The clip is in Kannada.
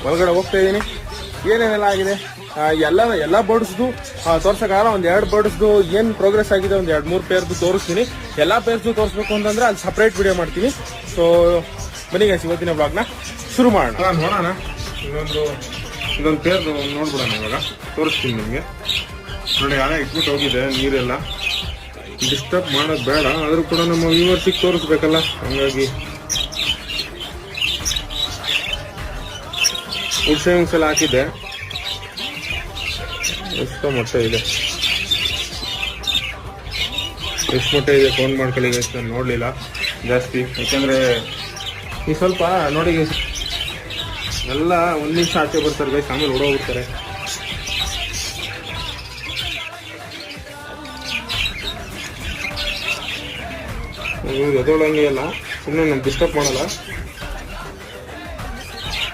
ಒಳಗಡೆ ಹೋಗ್ತಾ ಇದ್ದೀನಿ. ಏನೇನೆಲ್ಲ ಆಗಿದೆ ಎಲ್ಲ ಬರ್ಡ್ಸ್ದು ತೋರ್ಸಕ್ಕಾಗಲ್ಲ. ಒಂದು 2 ಬರ್ಡ್ಸ್ದು ಏನು ಪ್ರೋಗ್ರೆಸ್ ಆಗಿದೆ, ಒಂದು 2-3 ಪೇರ್ದು ತೋರಿಸ್ತೀನಿ. ಎಲ್ಲ ಪೇರ್ಸ್ದು ತೋರಿಸ್ಬೇಕು ಅಂತಂದ್ರೆ ಅಲ್ಲಿ ಸಪ್ರೇಟ್ ವಿಡಿಯೋ ಮಾಡ್ತೀನಿ. ಸೊ ಬನ್ನಿ ಗೈಸ್, ಇವತ್ತಿನ ಬ್ಲಾಗ್ನ ಶುರು ಮಾಡೋಣ. ನೋಡೋಣ, ಇದೊಂದು ಪೇರ್ದು ನೋಡ್ಬಿಡೋಣ. ಇವಾಗ ತೋರಿಸ್ತೀನಿ ನಿಮಗೆ. ನೋಡಿ, ಯಾರೇ ಇಟ್ಬಿಟ್ಟು ಹೋಗಿದೆ ನೀರೆಲ್ಲ. ಡಿಸ್ಟರ್ಬ್ ಮಾಡೋದು ಬೇಡ, ಆದರೂ ಕೂಡ ನಮ್ಮ ವ್ಯೂವರ್ಸಿಗೆ ತೋರಿಸ್ಬೇಕಲ್ಲ. ಹಂಗಾಗಿ ವುಡ್ ಶೇವಿಂಗ್ಸ್ ಎಲ್ಲ ಹಾಕಿದ್ದೆ. ಎಷ್ಟು ಮೊಟ್ಟೆ ಇದೆ ಕೌಂಟ್ ಮಾಡ್ಕೊಳ್ಳಿ ಗೈಸ್. ನಾನು ನೋಡಲಿಲ್ಲ ಜಾಸ್ತಿ, ಯಾಕೆಂದರೆ ಈ ಸ್ವಲ್ಪ ನೋಡಿ ಎಲ್ಲ 1 ನಿಮಿಷ ಆಚೆ ಬರ್ತಾರೆ ಗೈಸ್, ಆಮೇಲೆ ಓಡೋಗ್ಬಿಡ್ತಾರೆ. ಎದೊಳಂಗೆ ಎಲ್ಲ ಸುಮ್ಮನೆ ನಾನು ಡಿಸ್ಟರ್ಬ್ ಮಾಡಲ್ಲ.